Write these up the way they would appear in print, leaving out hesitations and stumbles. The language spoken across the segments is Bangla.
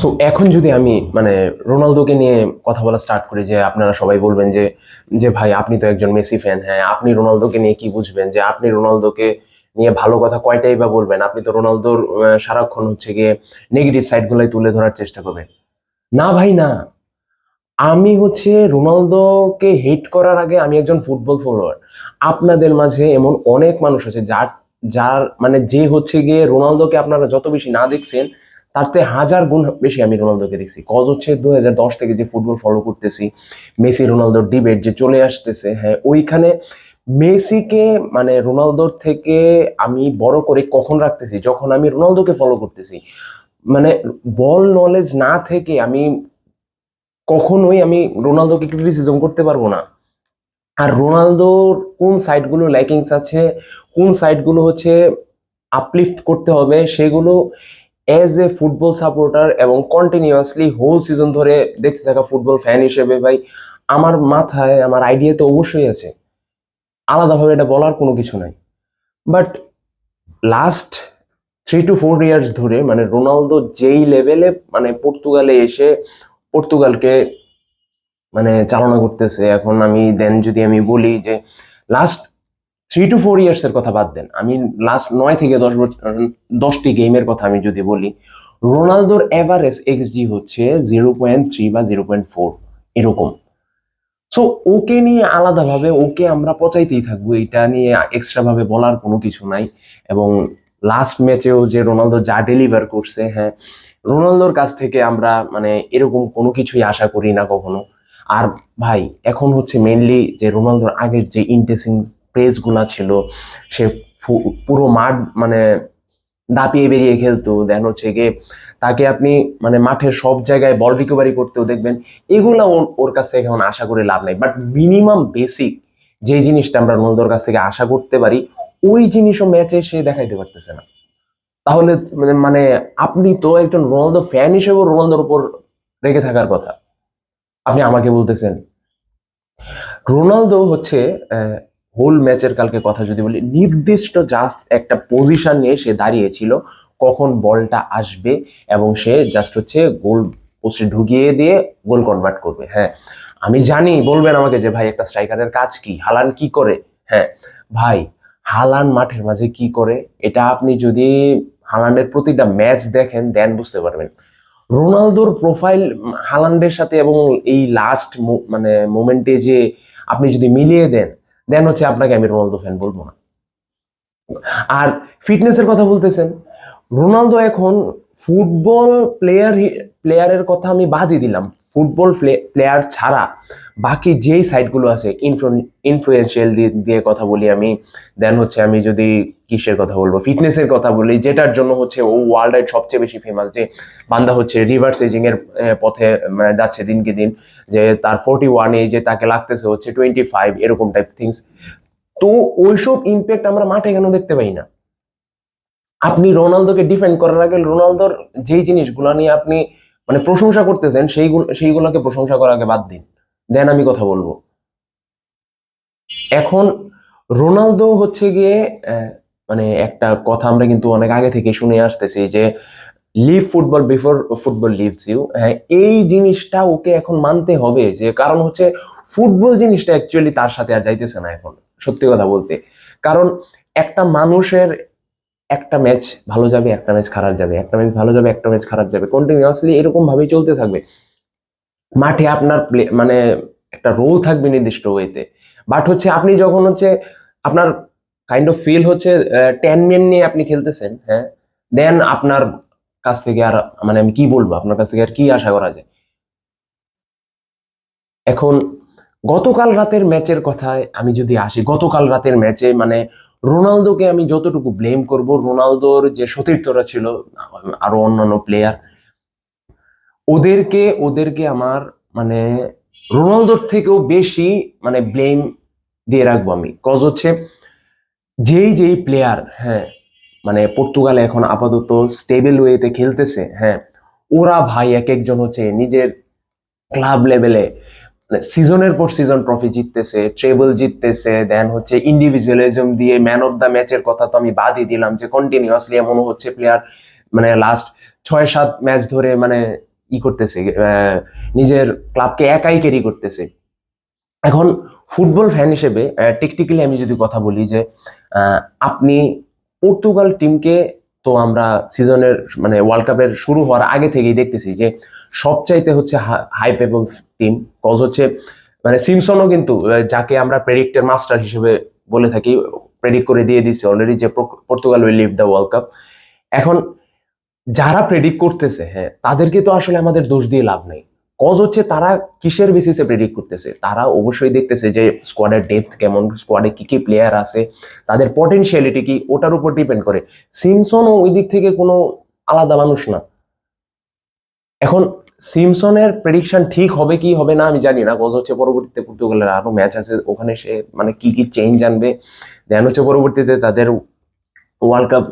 সো এখন যদি আমি রোনালদোকে নিয়ে কথা বলা স্টার্ট করি, যে আপনারা সবাই বলবেন যে যে ভাই আপনি তো একজন মেসি ফ্যান, হ্যাঁ আপনি রোনালদোকে নিয়ে কি বুঝবেন, যে আপনি রোনালদোকে নিয়ে ভালো কথা কয়টাই বা বলবেন, আপনি তো রোনালদোর সারাক্ষণ হচ্ছে গিয়ে নেগেটিভ সাইড গুলাই তুলে ধরার চেষ্টা করবেন। না ভাই না, আমি হচ্ছে রোনালদোকে হেট করার আগে আমি একজন ফুটবল ফলোয়ার। আপনাদের মাঝে এমন অনেক মানুষ আছে যার যার যে হচ্ছে গিয়ে রোনালদোকে আপনারা যত বেশি না দেখছেন, তার থেকে হাজার গুণ বেশি আমি রোনালদোকে দেখছি। কজ হচ্ছে 2010 থেকে যে ফুটবল ফলো করতেছি, মেসি রোনালদোর ডিবেট যে চলে আসতেছে, হ্যাঁ ওইখানে মেসিকে রোনালদোর থেকে আমি বড় করে কখন রাখতেছি, যখন আমি রোনালদোকে ফলো করতেছি। মানে বল নলেজ না থেকে আমি কখনোই আমি রোনালদোকে ক্রিটিসিজম করতে পারবো না। আর রোনালদোর কোন সাইডগুলো ল্যাকিংস আছে, কোন সাইডগুলো হচ্ছে আপলিফট করতে হবে, সেগুলো এজ এ ফুটবল সাপোর্টার এবং কন্টিনিউয়াসলি হোল সিজন ধরে দেখতে থাকা ফুটবল ফ্যান হিসেবে ভাই আমার মাথায় আমার আইডিয়া তো অবশ্যই আছে, আলাদাভাবে এটা বলার কোনো কিছু নাই। বাট লাস্ট 3 to 4 ইয়ার্স ধরে রোনালদো যেই লেভেলে পর্তুগালে এসে পর্তুগালকে চালনা করতেছে, এখন আমি দেন যদি আমি বলি যে লাস্ট 3 to 4 ইয়ার্স এর কথা বাদ দেন, আমি লাস্ট 9 থেকে 10 বছর 10টি গেমের কথা আমি যদি বলি, রোনালদোর এভারেজ এক্সজি হচ্ছে 0.3 বা 0.4 এরকম। সো ওকে নিয়ে আলাদাভাবে ওকে আমরা পচাইতেই থাকবো, এটা নিয়ে এক্সট্রা ভাবে বলার কোনো কিছু নাই। এবং লাস্ট ম্যাচেও যে রোনালদো যা ডেলিভার করছে, হ্যাঁ রোনালদোর কাছ থেকে আমরা এরকম কোনো কিছুই আশা করি না কখনো। আর ভাই এখন হচ্ছে মেইনলি যে রোনালদোর আগের যে ইন্টেন্সিং প্রেস গুলা ছিল, সে পুরো মাঠ দাপিয়ে বেরিয়ে খেলতো, দেন হচ্ছে গিয়ে তাকে আপনি মাঠের সব জায়গায় বল রিকভারি করতেও দেখবেন। এগুলা ওর কাছ থেকে এখন আশা করে লাভ নাই, বাট মিনিমাম বেসিক যে জিনিসটা আমরা রোনালদোর কাছ থেকে আশা করতে পারি, ওই জিনিসও ম্যাচে সে দেখাইতে পারতেছে না। তাহলে মানে আপনি তো একজন রোনালদো ফ্যান হিসেবেও রোনালদোর উপর রেগে থাকার কথা, আপনি আমাকে বলতেছেন রোনালদো হচ্ছে হোল ম্যাচের কালকে কথা যদি বলি, নির্দিষ্ট জাস্ট একটা পজিশন নিয়ে সে দাঁড়িয়েছিল, কখন বলটা আসবে এবং সে জাস্ট হচ্ছে গোল পোস্টে ঢুকিয়ে দিয়ে গোল কনভার্ট করবে। হ্যাঁ আমি জানি বলবেন আমাকে যে ভাই একটা স্ট্রাইকারের কাজ কি, হালান কি করে। হ্যাঁ ভাই, হালান মাঠের মাঝে কি করে এটা আপনি যদি হালান্ডের প্রতিটা ম্যাচ দেখেন দেন বুঝতে পারবেন। রোনালদোর প্রোফাইল হালান্ডের সাথে এবং এই লাস্ট মোমেন্টে যে আপনি যদি মিলিয়ে দেন, দেন হচ্ছে আপনাকে আমি রোনালদো ফ্যান বলবো না। আর ফিটনেসের কথা বলতেছেন, রোনালদো এখন ফুটবল প্লেয়ার প্লেয়ারের কথা আমি বাদই দিলাম, ফুটবল প্লেয়ার ছাড়া বাকি যেই সাইটগুলো আছে, ইনফ্লুয়েন্সিয়াল দিয়ে কথা বলি আমি, দেন হচ্ছে আমি যদি কিসের কথা বলবো, ফিটনেসের কথা বলি, যেটার জন্য হচ্ছে ও ওয়ার্ল্ড ওয়াইড সবচেয়ে বেশি ফেমাস, যে বান্দা হচ্ছে রিভার্স এজিং এর পথে যাচ্ছে দিনকে দিন, যে তার 41 এজে তাকে লাগতেছে হচ্ছে 25 এরকম টাইপ থিংস। তো ওইসব ইম্প্যাক্ট আমরা মাঠে কেন দেখতে পাই না? আপনি রোনালদোকে ডিফেন্ড করার আগে রোনালদোর যেই জিনিসগুলো নিয়ে আপনি প্রশংসা করতেছেন, সেইগুলোকে প্রশংসা করার আগে বাদ দিন, দেন আমি কথা বলবো। এখন রোনালদো হচ্ছে গিয়ে একটা কথা আমরা কিন্তু অনেক আগে থেকে শুনে আসতেছি যে live football before football leaves you. হ্যাঁ এই জিনিসটা ওকে এখন মানতে হবে, যে কারণ হচ্ছে ফুটবল জিনিসটা অ্যাকচুয়ালি তার সাথে আর যাইতেছে না এখন, সত্যি কথা বলতে। কারণ একটা মানুষের একটা ম্যাচ ভালো যাবে, একটা ম্যাচ খারাপ যাবে, একটা ম্যাচ ভালো যাবে, একটা ম্যাচ খারাপ যাবে, কন্টিনিউয়াসলি এরকম ভাবেই চলতে থাকবে। মাঠে আপনার প্লে একটা রোল থাকবে নির্দিষ্ট ওয়েতে, বাট হচ্ছে আপনি যখন হচ্ছে আপনার কাইন্ড অফ ফিল হচ্ছে 10 মেন নিয়ে আপনি খেলতেছেন, হ্যাঁ দেন আপনার কাছ থেকে আর আমি কি বলবো, আপনার কাছ থেকে আর কি আশা করা যায়। এখন গতকাল রাতের ম্যাচের কথায় আমি যদি আসি, গতকাল রাতের ম্যাচে রোনালদোকে আমি যতটুকু ব্লেম করব, রোনালদোর যে সতীর্থরা ছিল আরো অন্যান্য প্লেয়ার, ওদেরকে ওদেরকে আমার মানে রোনালদোর থেকেও বেশি ব্লেম দিয়ে রাখবো আমি। কজ হচ্ছে যেই যেই প্লেয়ার, হ্যাঁ পর্তুগালে এখন আপাতত স্টেবল ওয়েতে খেলতেছে, হ্যাঁ ওরা ভাই এক একজন হচ্ছে নিজের ক্লাব লেভেলে সিজনের পর সিজন ট্রফি জিততেছে, ট্রেবল জিততেছে, দেন হচ্ছে ইন্ডিভিজুয়ালিজম দিয়ে ম্যান অফ দ্য ম্যাচের কথা তো আমি বাদই দিলাম, যে কন্টিনিউয়াসলি এমন হচ্ছে প্লেয়ার লাস্ট 6-7 ম্যাচ ধরে করতেছে, নিজের ক্লাবকে একাই ক্যারি করতেছে। এখন ফুটবল ফ্যান হিসেবে টেকনিক্যালি আমি যদি কথা বলি যে আপনি পর্তুগাল টিমকে তো আমরা সিজনের মানে ওয়ার্ল্ড কাপের শুরু হওয়ার আগে থেকেই দেখতেছি যে সবচাইতে হচ্ছে হাই পেবল টিম। কজ হচ্ছে মানে সিমসনও কিন্তু যাকে আমরা প্রেডিক্টের মাস্টার হিসেবে বলে থাকি, প্রেডিক্ট করে দিয়ে দিচ্ছে অলরেডি যে Portugal will leave the world cup. এখন যারা প্রেডিক্ট করতেছে, হ্যাঁ, তাদেরকে তো আসলে আমাদের দোষ দিয়ে লাভ নেই। কজ হচ্ছে তারা কিসের বেসিসে প্রেডিক্ট করতেছে? তারা অবশ্যই দেখতেছে যে স্কোয়াডের ডেপথ কেমন, স্কোয়াডে কি কি প্লেয়ার আছে, তাদের পটেনশিয়ালিটি কি, ওটার উপর ডিপেন্ড করে। সিমসনও ওই দিক থেকে কোনো আলাদা মানুষ না। এখন সিমসনের প্রেডিকশন ঠিক হবে কি হবে না আমি জানি না, কজ হচ্ছে পরবর্তীতে পর্তুগালের আরো ম্যাচ আছে, ওখানে সে মানে কি কি চেঞ্জ আনবে, দেন হচ্ছে পরবর্তীতে তাদের ওয়ার্ল্ড কাপ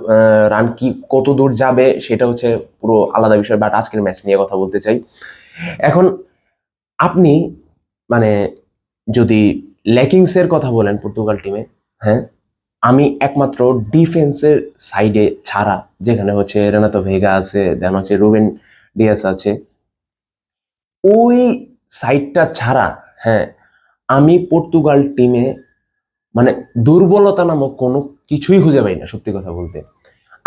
রান কি কত দূর যাবে সেটা হচ্ছে পুরো আলাদা বিষয়। বাট আজকের ম্যাচ নিয়ে কথা বলতে চাই। এখন আপনি মানে যদি ল্যাকিংসের কথা বলেন পর্তুগাল টিমে, হ্যাঁ, আমি একমাত্র ডিফেন্সের সাইডে ছাড়া, যেখানে হচ্ছে রেনাতো ভেগা আছে, দেন হচ্ছে রুবেন ডিয়াস আছে, ওই সাইডটা ছাড়া, হ্যাঁ, আমি পর্তুগাল টিমে মানে দুর্বলতা নামক কোনো কিছুই খুঁজে পাই না, সত্যি কথা বলতে।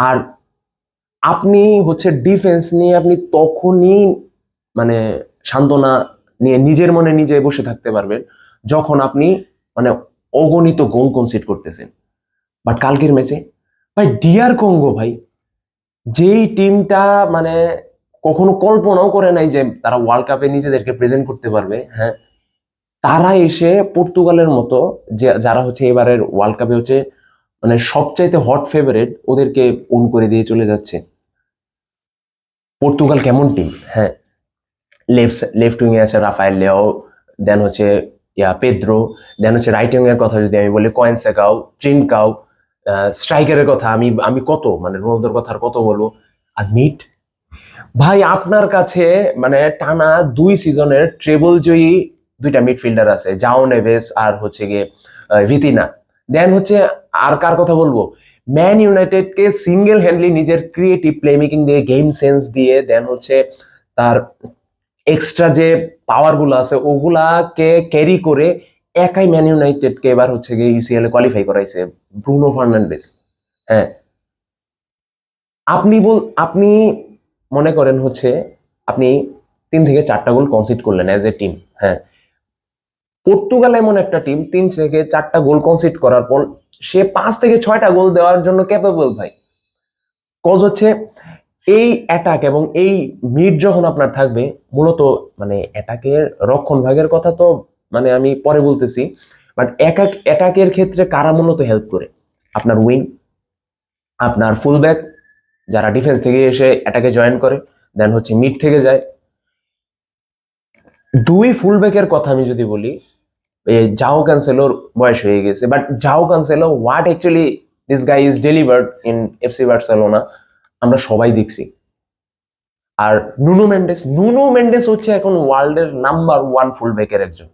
আর আপনি হচ্ছে ডিফেন্স নিয়ে আপনি তখনই মানে সান্ত্বনা নিয়ে নিজের মনে নিজে বসে থাকতে পারবেন যখন আপনি মানে অগণিত গোল কনসিড করতেছেন। বাট কালকের ম্যাচে ভাই ডিআর কঙ্গো ভাই, যেই টিমটা মানে কখনো কল্পনাও করে নাই যে তারা ওয়ার্ল্ড কাপে নিজেদেরকে প্রেজেন্ট করতে পারবে, হ্যাঁ, তারা এসে পর্তুগালের মতো যে যারা হচ্ছে এবারের ওয়ার্ল্ড কাপে হচ্ছে মানে সবচাইতে হট ফেভারিট, ওদেরকে উন করে দিয়ে চলে যাচ্ছে। পর্তুগাল কেমন টিম, হ্যাঁ, লেফট উইং এ আছে রাফায়েল লেও, দেন হচ্ছে পেদ্রো, দেন হচ্ছে রাইট উইং এর কথা যদি আমি বলি কয়েনসেকাও, ট্রিনকাও, স্ট্রাইকারের কথা আমি আমি কত মানে রোনালদোর কথা আর কত বলবো। আর মিড ভাই, আপনার কাছে মানে টানা 2 সিজনের ট্রেবল জয়ী 2টা মিডফিল্ডার আছে, জাও নেভেস আর হচ্ছে গিয়ে ভিতিনা। দেন হচ্ছে আর কার কথা বলবো, ম্যান ইউনাইটেড কে সিঙ্গেল হ্যান্ডলি নিজের ক্রিয়েটিভ প্লে মেকিং দিয়ে, গেম সেন্স দিয়ে, দেন হচ্ছে তার এক্সট্রা যে পাওয়ার গুলো আছে ওগুলাকে ক্যারি করে একাই ম্যান ইউনাইটেড কে এবার হচ্ছে গিয়ে ইউসিএল এ কোয়ালিফাই করাইছে ব্রুনো ফার্নান্ডেস। হ্যাঁ, আপনি মনে করেন হচ্ছে আপনি 3 থেকে 4টা গোল কনসিড করলেন অ্যাজ এ টিম, হ্যাঁ, পর্তুগাল এমন একটা টিম 3 থেকে 4টা গোল কনসিড করার পর সে 5 থেকে 6টা গোল দেওয়ার জন্য ক্যাপেবল ভাই। কজ হচ্ছে এই অ্যাটাক এবং এই মিড যখন আপনার থাকবে, মূলত মানে অ্যাটাকের রক্ষণ ভাগের কথা তো মানে আমি পরে বলতেছি, বাট অ্যাটাকের ক্ষেত্রে কারা মূলত হেল্প করে? আপনার উইং, আপনার ফুলব্যাক যারা ডিফেন্স থেকে এসে অ্যাটাকে জয়েন করে, দেন হচ্ছে মিড থেকে যায়। 2 ফুলব্যাকের কথা আমি যদি বলি, জাও ক্যান্সেলোর বয়স হয়ে গেছে, but Zhao Cancelo what actually this guy is delivered in FC Barcelona আমরা সবাই দেখছি। আর নুনো মেন্ডেস হচ্ছে এখন ওয়ার্ল্ডের নাম্বার 1 ফুলব্যাকের একজন।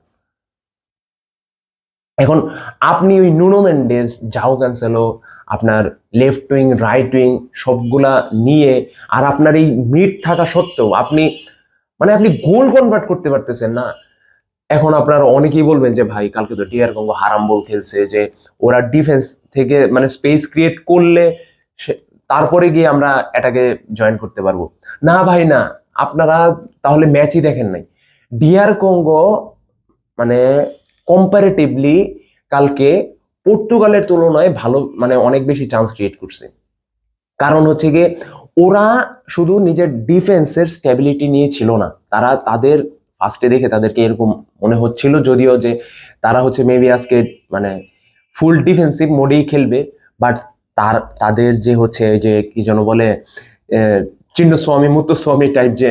এখন আপনি ওই নুনো মেন্ডেস, জাও ক্যান্সেলো, আপনার লেফট উইং, রাইট উইং সবগুলা নিয়ে, আর আপনার এই মিড থাকা সত্ত্বেও আপনি মানে আপনি গোল কনভার্ট করতে পারতেছেন না। এখন আপনারা অনেকেই বলবেন যে ভাই কালকে তো ডিআর কঙ্গো হারাম বল খেলছে, যে ওরা ডিফেন্স থেকে মানে স্পেস ক্রিয়েট করলে তারপরে গিয়ে আমরা এটাকে জয়েন করতে পারবো। না ভাই না, আপনারা তাহলে ম্যাচই দেখেন নাই। ডিআর কঙ্গো মানে কম্পারেটিভলি কালকে পর্তুগালের তুলনায় ভালো মানে অনেক বেশি চান্স ক্রিয়েট করছে। কারণ হচ্ছে গিয়ে ওরা শুধু নিজের ডিফেন্সের স্টেবিলিটি নিয়ে ছিল না, তারা তাদের ফার্স্টে দেখে তাদেরকে এরকম মনে হচ্ছিল যদিও যে তারা হচ্ছে মেবি আজকে মানে ফুল ডিফেন্সিভ মোডেই খেলবে। বাট তাদের যে হচ্ছে যে কি যেন বলে চিন্নস্বামী মুত্তুস্বামী টাইপ যে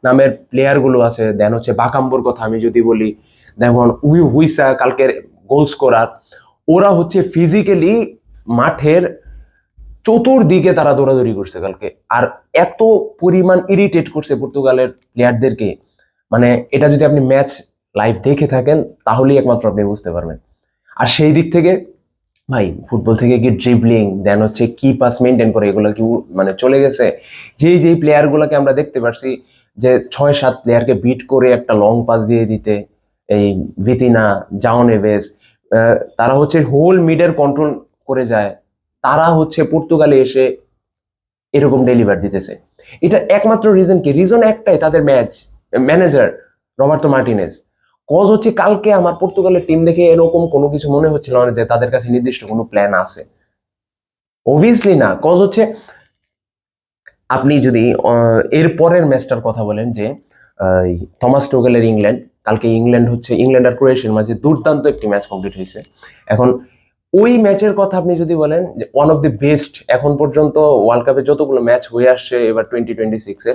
নামের প্লেয়ার গুলো আছে, দেন হচ্ছে বাকাম্বর কথা আমি যদি বলি, দেখুন হুইসা কালকের গোল স্কোরার, ওরা হচ্ছে ফিজিক্যালি মাঠের চতুর্দিকে তারা দৌড়াদৌড়ি করছে কালকে। আর এত পরিমাণ ইরিটেট করছে পর্তুগালের প্লেয়ারদেরকে, মানে এটা যদি আপনি ম্যাচ লাইভ দেখে থাকেন তাহলেই একমাত্র আপনি বুঝতে পারবেন। আর সেই দিক থেকে ভাই ফুটবল থেকে কি ড্রিবলিং, দেন হচ্ছে কি পাস মেনটেন করে, এগুলো কি মানে চলে গেছে। যেই প্লেয়ার গুলোকে আমরা দেখতে পারছি যে 6-7 প্লেয়ারকে বিট করে একটা লং পাস দিয়ে দিতে, এই ভিতিনা, জাও নেভেস, তারা হচ্ছে হোল মিডের কন্ট্রোল করে যায়, তারা হচ্ছে পর্তুগালে এসে এরকম ডেলিভার দিতেছে। এটা একমাত্র রিজন কি? রিজন একটাই, তাদের ম্যানেজার রবার্তো মার্টিনেজ। কজ হচ্ছে কালকে আমার পর্তুগালের টিম দেখে এরকম কোনো কিছু মনে হচ্ছিল না যে তাদের কাছে নির্দিষ্ট কোনো প্ল্যান আছে। অবভিয়াসলি না। কজ হচ্ছে আপনি যদি এর পরের ম্যাচটার কথা বলেন যে থমাস টুগেলের ইংল্যান্ড, কালকে ইংল্যান্ড হচ্ছে ইংল্যান্ড আর ক্রোয়েশিয়ার মাঝে দুর্দান্ত একটি ম্যাচ কমপ্লিট হয়েছে। এখন ওই ম্যাচের কথা আপনি যদি বলেন যে ওয়ান অফ দি বেস্ট এখন পর্যন্ত ওয়ার্ল্ড কাপে যতগুলো ম্যাচ হয়ে আসছে এবার 2026-এ,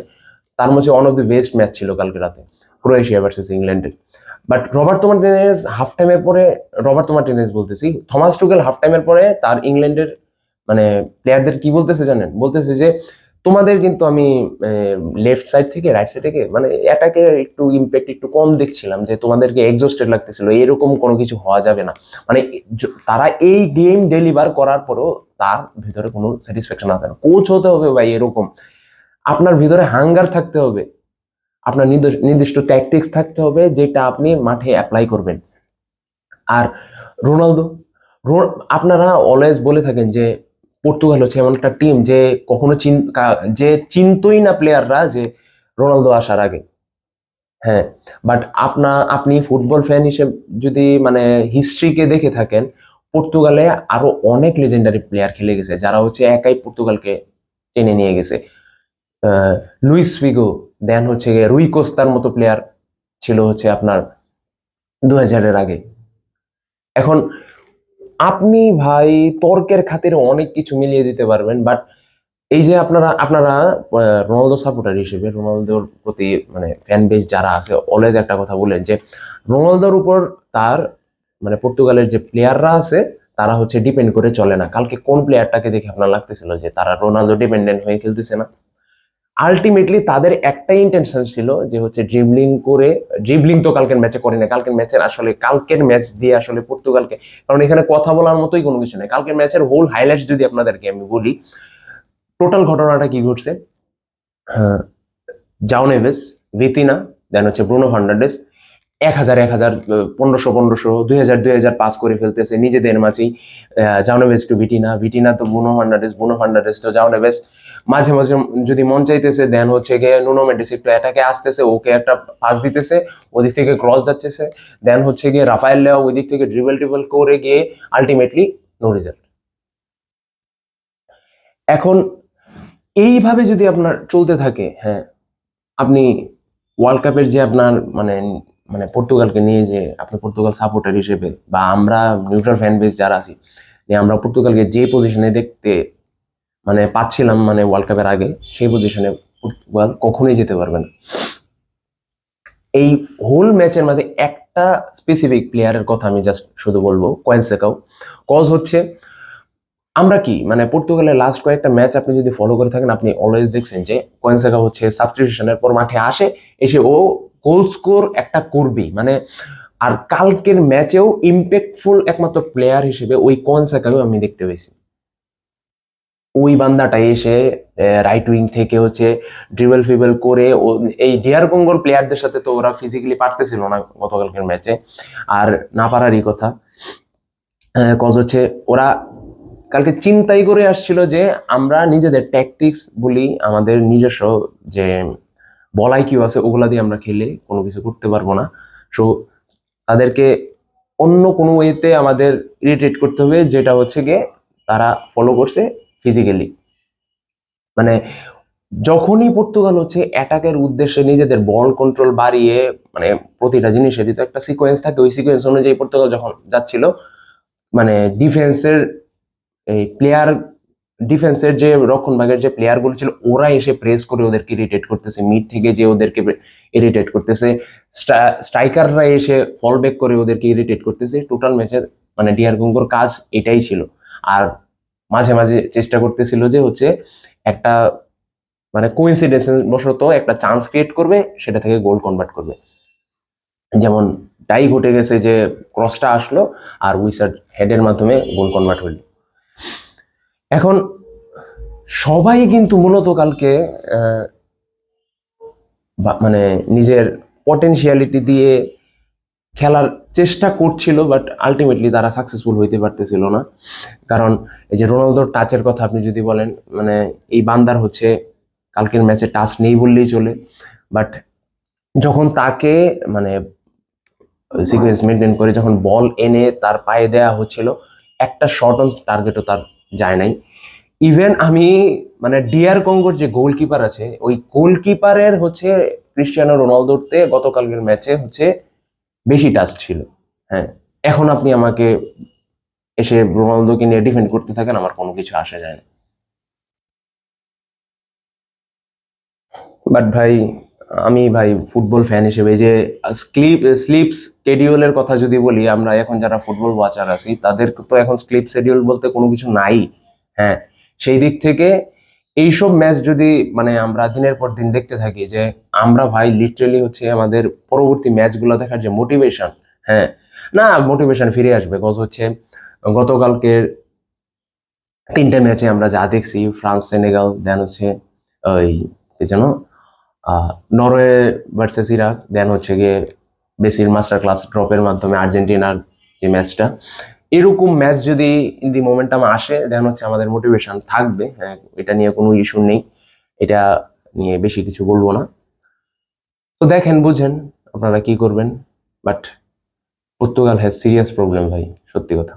তার মধ্যে one of the best match ছিল কালকে রাতে ক্রোয়েশিয়া ভার্সেস ইংল্যান্ডের। বাট রবার্তো মার্টিনেজ বলতেছি, থমাস টুগেল হাফ টাইমের পরে তার ইংল্যান্ডের মানে প্লেয়ারদের কি বলতেছে জানেন? বলতেছে যে তোমাদের কিন্তু আমি লেফট সাইড থেকে রাইট সাইড থেকে মানে অ্যাটাকে একটু ইম্প্যাক্ট একটু কম দেখছিলাম, যে তোমাদেরকে এক্সস্টেড লাগতেছিল, এরকম কোনো কিছু হওয়া যাবে না। মানে তারা এই গেম ডেলিভার করার পরও তার ভিতরে কোনো স্যাটিসফ্যাকশন আসে না। কোচ হতে হবে ভাই এরকম, আপনার ভিতরে হাঙ্গার থাকতে হবে, আপনার নির্দিষ্ট ট্যাকটিক্স থাকতে হবে যেটা আপনি মাঠে অ্যাপ্লাই করবেন। আর রোনালদো, আপনারা অলওয়েজ বলে থাকেন যে পর্তুগাল হচ্ছে এমন একটা টিম যে কখনো যে চিনতই না প্লেয়াররা যে রোনালদো আসার আগে। হ্যাঁ, বাট আপনি ফুটবল ফ্যান হিসেবে যদি মানে হিস্ট্রিকে দেখে থাকেন, পর্তুগালে আরো অনেক লেজেন্ডারি প্লেয়ার খেলে গেছে যারা হচ্ছে একাই পর্তুগালকে টেনে নিয়ে গেছে। লুইস ফিগো, দেন হচ্ছে গিয়ে রুই কোস্তার মতো প্লেয়ার ছিল হচ্ছে আপনার 2000-এর আগে। এখন আপনি ভাই তর্কের খাতিরে অনেক কিছু মিলিয়ে দিতে পারবেন, বাট এই যে আপনারা রোনালদো সাপোর্টার হিসেবে রোনালদোর প্রতি মানে ফ্যান বেস যারা আছে অলওয়েজ একটা কথা বলেন যে রোনালদোর উপর তার মানে পর্তুগালের যে প্লেয়াররা আছে তারা হচ্ছে ডিপেন্ড করে চলে না। কালকে কোন প্লেয়ারটাকে দেখে আপনার লাগতেছিল যে তারা রোনালদো ডিপেন্ডেন্ট হয়ে খেলতেছে না? আলটিমেটলি তাদের একটাই ইন্টেনশন ছিল যে হচ্ছে ড্রিবলিং তো কালকের ম্যাচে করে না। কালকের ম্যাচ দিয়ে আসলে পর্তুগালকে, কারণ এখানে কথা বলার মতোই কোনো কিছু নেই। কালকের ম্যাচের হোল হাইলাইটস যদি আপনাদেরকে আমি বলি, টোটাল ঘটনাটা কি ঘটছে, হ্যাঁ, জাও নেভেস, ভিতিনা, দেন হচ্ছে ব্রুনো ফার্নান্ডেস 1000 1500 2000 পাস করে ফেলতেছে নিজেদের মাঝেই। জাও নেভেস টু ভিটিনা, ভিটিনা তো ব্রুনো ফার্নান্ডেস, ব্রুনো ফার্নান্ডেস তো জাও নেভেস। মাঝে মাঝে যদি মন চাইতেছে দেন হচ্ছে গিয়ে নুনো মেন্ডিস একটু অ্যাটাকে আসতেছে, ওকে একটা পাস দিতেছে, ওদিক থেকে ক্রস যাচ্ছে, দেন হচ্ছে গিয়ে রাফায়েল লেও ওই দিক থেকে ড্রিবল করে গিয়ে আলটিমেটলি নো রেজাল্ট। এখন এইভাবে যদি আপনার চলতে থাকে, হ্যাঁ, আপনি ওয়ার্ল্ড কাপের যে আপনার মানে মানে পর্তুগালকে নিয়ে যে আপনি পর্তুগাল সাপোর্টার হিসেবে বা আমরা নিউট্রাল ফ্যান বেস যারা আছি, আমরা পর্তুগালকে যে পজিশনে দেখতে মানে পাচ্ছিলাম মানে ওয়ার্ল্ড কাপের আগে, সেই পজিশনে পর্তুগাল কখনোই যেতে পারবে না। এই হোল ম্যাচের মাঝে একটা স্পেসিফিক প্লেয়ারের কথা আমি জাস্ট শুধু বলবো, কোয়েনসেকাও। কজ হচ্ছে আমরা কি মানে পর্তুগালের লাস্ট কয়েকটা ম্যাচ আপনি যদি ফলো করে থাকেন, আপনি অলওয়েজ দেখছেন যে কোয়েনসেকা হচ্ছে সাবস্টিটিউশনের পর মাঠে আসে, এসে ও গোল স্কোর একটা করবেই মানে। আর কালকের ম্যাচেও ইম্প্যাক্টফুল একমাত্র প্লেয়ার হিসেবে ওই কোয়েনসেকাও আমি দেখতে পেয়েছি। ওই বান্দাটা এসে রাইট উইং থেকে হচ্ছে ড্রিবল ফিবল করে এই ডিয়ার কঙ্গোর প্লেয়ারদের সাথে তো ওরা ফিজিক্যালি পারতেছিল না গতকালকের ম্যাচে, আর না পারারই কথা। কজ হচ্ছে ওরা কালকে চিন্তাই করে আসছিল যে আমরা নিজেদের ট্যাকটিক্স বলি, আমাদের নিজস্ব যে বলাই কিউ আছে ওগুলা দিয়ে আমরা খেলে কোনো কিছু করতে পারবো না। সো তাদেরকে অন্য কোনো ওয়েতে আমাদের ইরিটেট করতে হবে, যেটা হচ্ছে গিয়ে তারা ফলো করছে ফিজিক্যালি। মানে যখনই পর্তুগাল হচ্ছে অ্যাটাকের উদ্দেশ্যে নিজেদের বল কন্ট্রোল বাড়িয়ে মানে প্রতিটা জিনিসেরই তো একটা সিকোয়েন্স থাকে, ওই সিকোয়েন্স অনুযায়ী পর্তুগাল যখন যাচ্ছিল মানে এই প্লেয়ার ডিফেন্সের যে রক্ষণভাগের যে প্লেয়ার গুলো ছিল ওরা এসে প্রেস করে ওদেরকে ইরিটেট করতেছে, মিড থেকে যে ওদেরকে ইরিটেট করতেছে, স্ট্রাইকাররা এসে ফল ব্যাক করে ওদেরকে ইরিটেট করতেছে। টোটাল ম্যাচের মানে ডিয়ার কঙ্গোর কাজ এটাই ছিল। আর মাঝে মাঝে চেষ্টা করতেছিল যে হচ্ছে একটা মানে কোইন্সিডেন্স বশত একটা চান্স ক্রিয়েট করবে, সেটা থেকে গোল কনভার্ট করবে। যেমন তাই ঘটে গেছে যে ক্রসটা আসলো আর উইসার হেডের মাধ্যমে গোল কনভার্ট হইল। এখন সবাই কিন্তু মূলত কালকে মানে নিজের পটেনশিয়ালিটি দিয়ে খেলার চেষ্টা করছিল, বাট আলটিমেটলি তারা সাকসেসফুল হইতে পারতেছিল না। কারণ এই যে রোনালদোর টাচের কথা আপনি যদি বলেন, মানে এই বান্দার হচ্ছে কালকের ম্যাচে টাচ নেই বললেই চলে, বাট যখন তাকে মানে সিকোয়েন্স মেনটেন করে যখন বল এনে তার পায়ে দেয়া হচ্ছিল, একটা শট অন টার্গেটও তার যায় নাই। ইভেন আমি মানে ডিআর কঙ্গোর যে গোলকিপার আছে, ওই গোলকিপারের হচ্ছে ক্রিস্টিয়ানো রোনালদোতে গতকালকের ম্যাচে হচ্ছে বেশি টাচ ছিল। হ্যাঁ, এখন আপনি আমাকে এসে রোনালদোকে নিয়ে ডিফেন্ড করতে থাকেন, আমার কোনো কিছু আসে যায় না। বাট ভাই, আমি ভাই ফুটবল ফ্যান হিসেবে যে স্লিপ স্কেডিউলের কথা যদি বলি, আমরা এখন যারা ফুটবল ওয়াচার আছি তাদের তো এখন স্লিপ শিডিউল বলতে কোনো কিছু নাই। হ্যাঁ, সেই দিক থেকে এইসব ম্যাচ যদি মানে আমরা দিনের পর দিন দেখতে থাকি, যে আমরা ভাই লিটারেলি হচ্ছে আমাদের পরবর্তী ম্যাচগুলো দেখার যে মোটিভেশন, হ্যাঁ, না মোটিভেশন ফিরে আসবে। কজ হচ্ছে গতকালকের তিনটে ম্যাচে আমরা যা দেখছি, ফ্রান্স সেনেগাল, দেন হচ্ছে ওই কি যেন নরওয়ে ভার্সেস ইরাক, দেন হচ্ছে গিয়ে মেসির মাস্টার ক্লাস ড্রপের মাধ্যমে আর্জেন্টিনার যে ম্যাচটা, এরকম ম্যাচ যদি ইন দি মোমেন্টাম আসে, দেন হচ্ছে আমাদের মোটিভেশন থাকবে। হ্যাঁ, এটা নিয়ে কোনো ইস্যু নেই, এটা নিয়ে বেশি কিছু বলবো না। তো দেখেন বুঝেন আপনারা কি করবেন, but Portugal has serious problem ভাই, সত্যি কথা।